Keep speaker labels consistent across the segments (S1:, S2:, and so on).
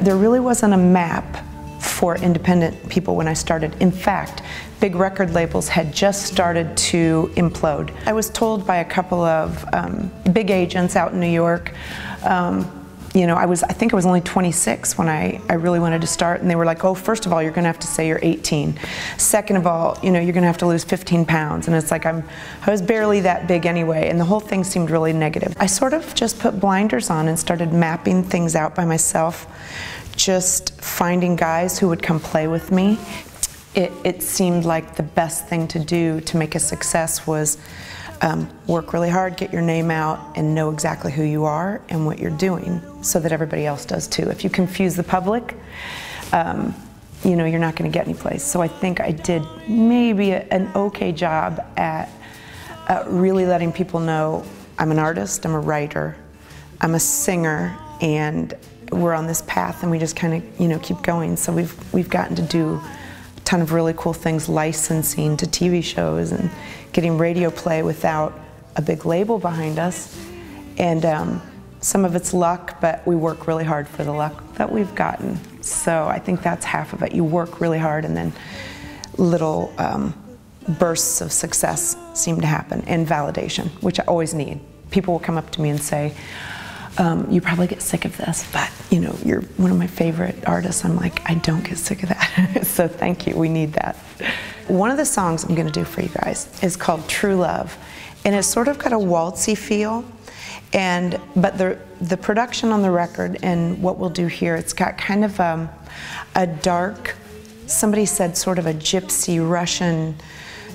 S1: there really wasn't a map for independent people when I started. In fact, big record labels had just started to implode. I was told by a couple of big agents out in New York, you know, I think I was only 26 when I really wanted to start, and they were like, oh, first of all, you're gonna have to say you're 18. Second of all, you know, you're gonna have to lose 15 pounds. And it's like, I was barely that big anyway, and the whole thing seemed really negative. I sort of just put blinders on and started mapping things out by myself, just finding guys who would come play with me. It seemed like the best thing to do to make a success was work really hard, get your name out, and know exactly who you are and what you're doing so that everybody else does too. If you confuse the public, you know, you're not going to get any place. So I think I did maybe an okay job at really letting people know I'm an artist, I'm a writer, I'm a singer, and we're on this path, and we just kind of, you know, keep going. So we've gotten to do a ton of really cool things, licensing to TV shows and getting radio play without a big label behind us. And some of it's luck, but we work really hard for the luck that we've gotten. So I think that's half of it. You work really hard, and then little bursts of success seem to happen, and validation, which I always need. People will come up to me and say, you probably get sick of this, but you know, you're one of my favorite artists. I'm like, I don't get sick of that. So thank you, we need that. One of the songs I'm gonna do for you guys is called True Love. And it's sort of got a waltzy feel, but the production on the record and what we'll do here, it's got kind of a dark, somebody said sort of a gypsy Russian,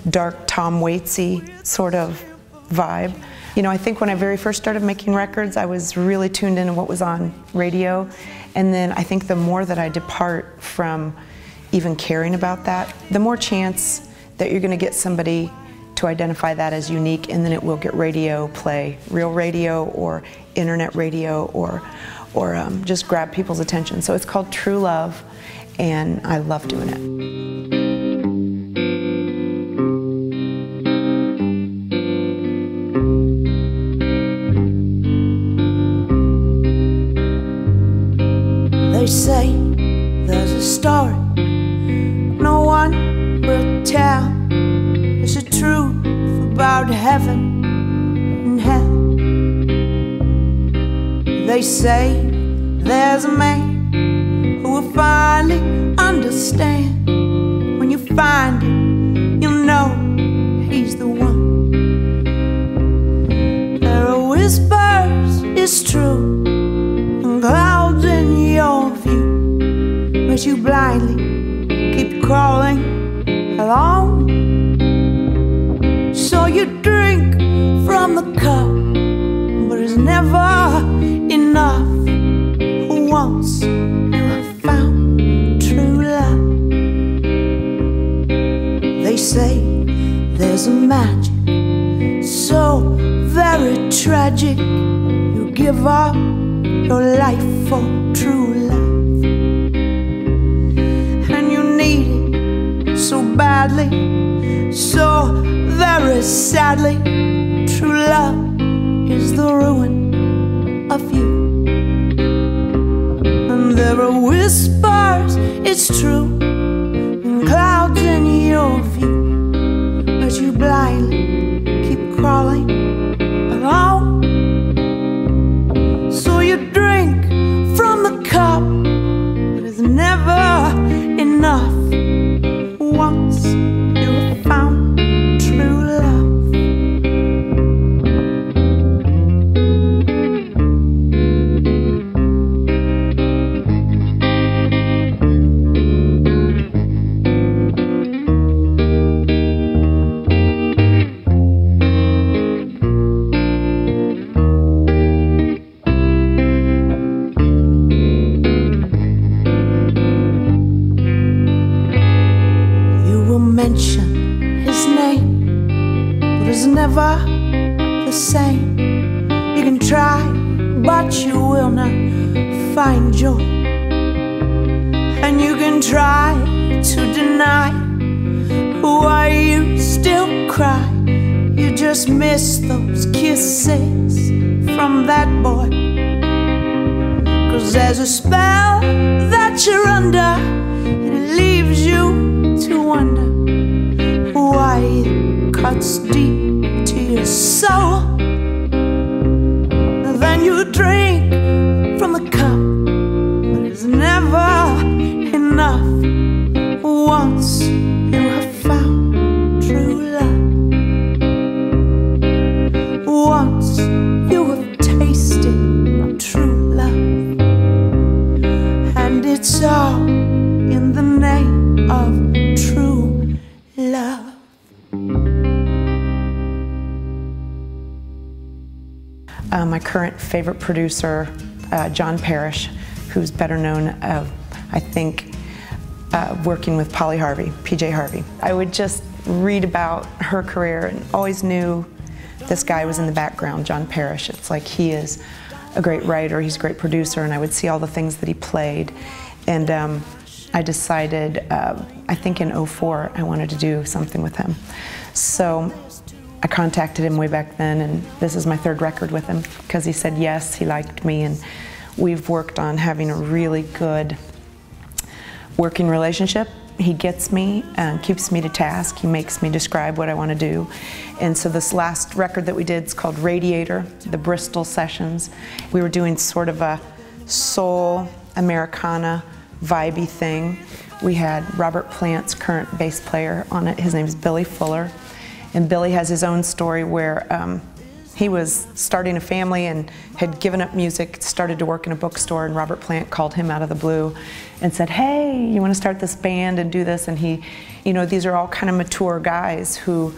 S1: dark Tom Waitsy sort of vibe. You know, I think when I very first started making records, I was really tuned into what was on radio. And then I think the more that I depart from even caring about that, the more chance that you're gonna get somebody to identify that as unique, and then it will get radio play, real radio or internet radio, or just grab people's attention. So it's called True Love, and I love doing it.
S2: They say there's a story no one will tell. It's the truth about heaven and hell. They say there's a man who will finally understand. When you find him, you'll know he's the one. There are whispers, it's true, and clouds in your view, but you blindly keep crawling along. So you drink from the cup, but it's never enough. Once you have found true love, they say there's a magic so very tragic. You give up your life for true love, and you need it so badly, so very sadly. True love is the ruin of you. And there are whispers, it's true, and clouds in your view, but you blindly keep crawling along. So you drink from the cup, but it's never enough. Once you have found true love. Mention his name, but it's never the same. You can try, but you will not find joy. And you can try to deny why you still cry. You just miss those kisses from that boy. 'Cause 'cause there's a spell that you're under, and it leaves you to wonder why it cuts deep to your soul. Then you drink from the cup, but it's never enough. Once you have found true love, once you have tasted true love, and it's all in the name of true love.
S1: My current favorite producer, John Parrish, who's better known, I think, working with Polly Harvey, PJ Harvey. I would just read about her career and always knew this guy was in the background, John Parrish. It's like he is a great writer, he's a great producer, and I would see all the things that he played. And I decided, I think in '04, I wanted to do something with him. So I contacted him way back then, and this is my third record with him, because he said yes, he liked me, and we've worked on having a really good working relationship. He gets me and keeps me to task. He makes me describe what I want to do. And so this last record that we did is called Radiator, the Bristol Sessions. We were doing sort of a soul, Americana, vibey thing. We had Robert Plant's current bass player on it. His name is Billy Fuller. And Billy has his own story where he was starting a family and had given up music, started to work in a bookstore, and Robert Plant called him out of the blue and said, hey, you want to start this band and do this? And he, you know, these are all kind of mature guys who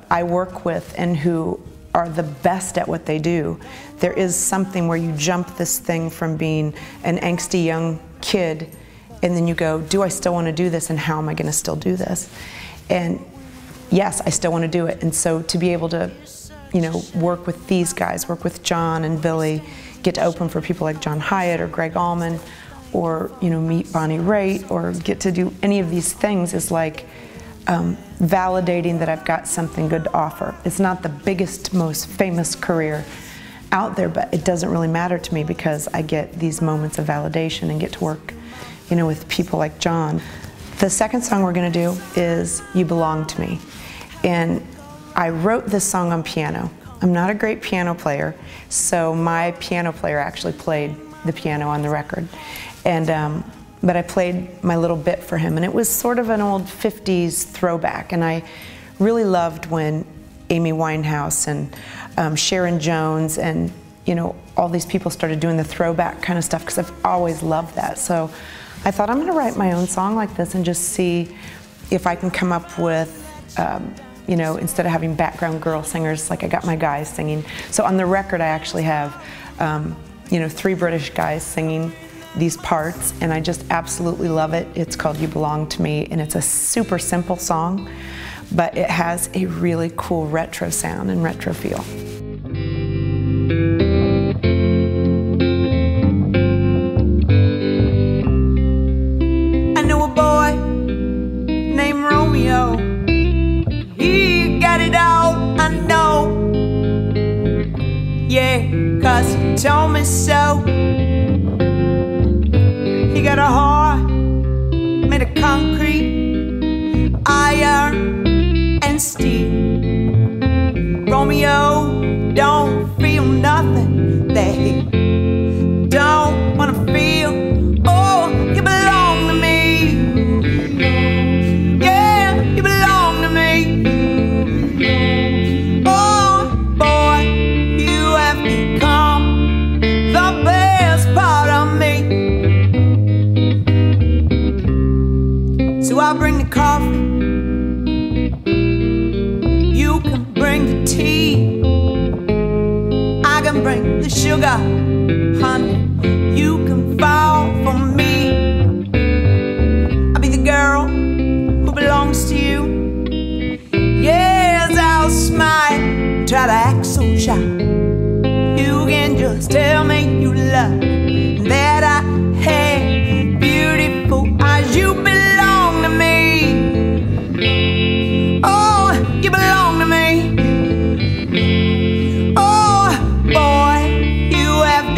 S1: I work with and who are the best at what they do. There is something where you jump this thing from being an angsty young kid, and then you go, do I still want to do this, and how am I going to still do this? And yes, I still want to do it. And so to be able to, you know, work with these guys, work with John and Billy, get to open for people like John Hyatt or Greg Allman, or, you know, meet Bonnie Raitt, or get to do any of these things is like validating that I've got something good to offer. It's not the biggest, most famous career out there, but it doesn't really matter to me because I get these moments of validation and get to work, you know, with people like John. The second song we're going to do is You Belong to Me. And I wrote this song on piano. I'm not a great piano player, so my piano player actually played the piano on the record. And, but I played my little bit for him, and it was sort of an old 50s throwback. And I really loved when Amy Winehouse and Sharon Jones and, you know, all these people started doing the throwback kind of stuff, because I've always loved that. So I thought, I'm going to write my own song like this and just see if I can come up with, you know, instead of having background girl singers, like I got my guys singing. So on the record I actually have, you know, 3 British guys singing these parts, and I just absolutely love it. It's called You Belong to Me, and it's a super simple song, but it has a really cool retro sound and retro feel.
S2: I know a boy named Romeo. He got it all, I know. Yeah, 'cause he told me so. He got a heart made of concrete, iron, and steel. Romeo don't feel nothing that he don't wanna feel. Oh, you belong to me. Yeah, you belong to me. Oh, boy, you have become the best part of me. So I'll bring the coffee, you can bring the tea, I can bring the sugar, honey, you can fall for me. I'll be the girl who belongs to you. Yes, I'll smile, try to act so shy. You can just tell me you love that I have beautiful eyes. You belong to me. Oh, you belong to me. Oh, boy, you have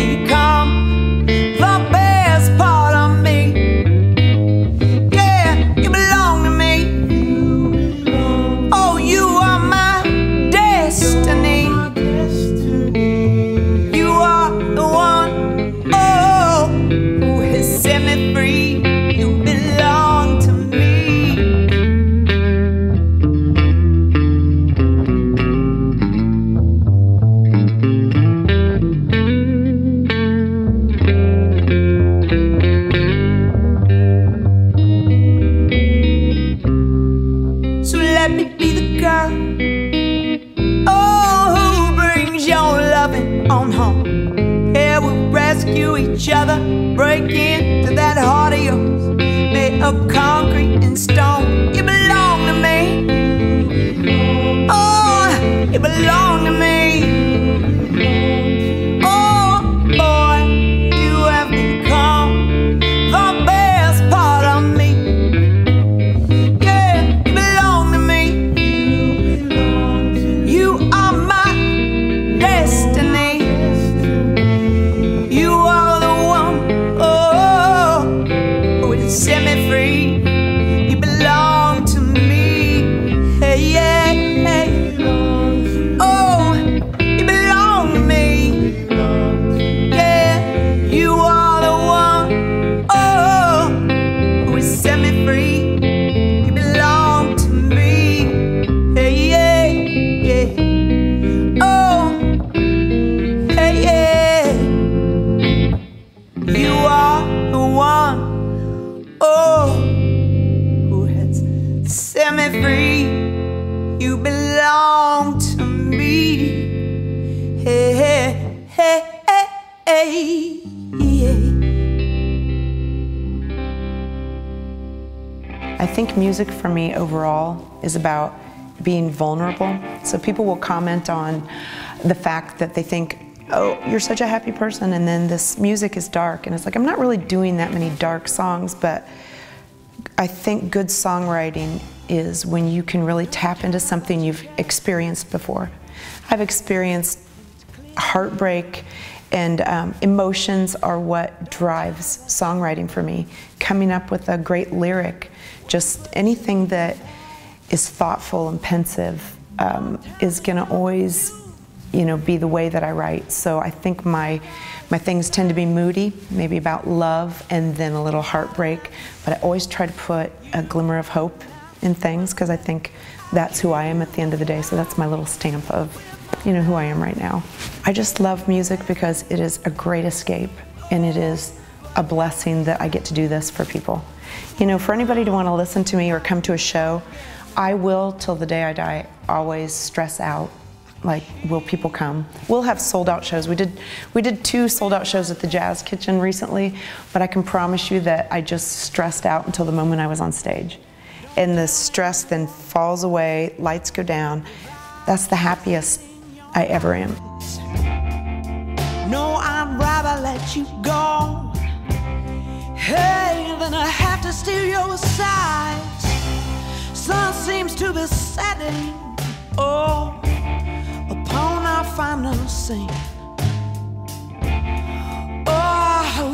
S2: let me be the girl, oh, who brings your loving on home. Yeah, we'll rescue each other, break into that heart of yours, made of concrete and stone. You belong to me, oh, you belong to me. Oh boy, you have become the best part of me. Yeah, you belong to me. You are my destiny. You are the one, oh, who will set me free. You belong to me. Hey, yeah, hey. Oh, you belong to me. Yeah, you are the one, oh, who will set me free. You belong to me. Hey, yeah, yeah. Oh, hey, yeah. You are the one, oh, who has set me free. You belong to me. Hey, hey, hey, hey, hey, yeah.
S1: I think music for me overall is about being vulnerable. So people will comment on the fact that they think, oh, you're such a happy person, and then this music is dark. And it's like, I'm not really doing that many dark songs, but I think good songwriting is when you can really tap into something you've experienced before. I've experienced heartbreak, and emotions are what drives songwriting for me. Coming up with a great lyric, just anything that is thoughtful and pensive is gonna always, you know, be the way that I write. So I think my things tend to be moody, maybe about love and then a little heartbreak, but I always try to put a glimmer of hope in things because I think that's who I am at the end of the day. So that's my little stamp of, you know, who I am right now. I just love music because it is a great escape, and it is a blessing that I get to do this for people. You know, for anybody to want to listen to me or come to a show, I will, till the day I die, always stress out, like, will people come? We'll have sold out shows. We did 2 sold out shows at the Jazz Kitchen recently, but I can promise you that I just stressed out until the moment I was on stage. And the stress then falls away, lights go down. That's the happiest I ever am.
S2: No, I'd rather let you go, hey, than I have to steal your sides. Sun seems to be setting, oh, upon our final scene. Oh,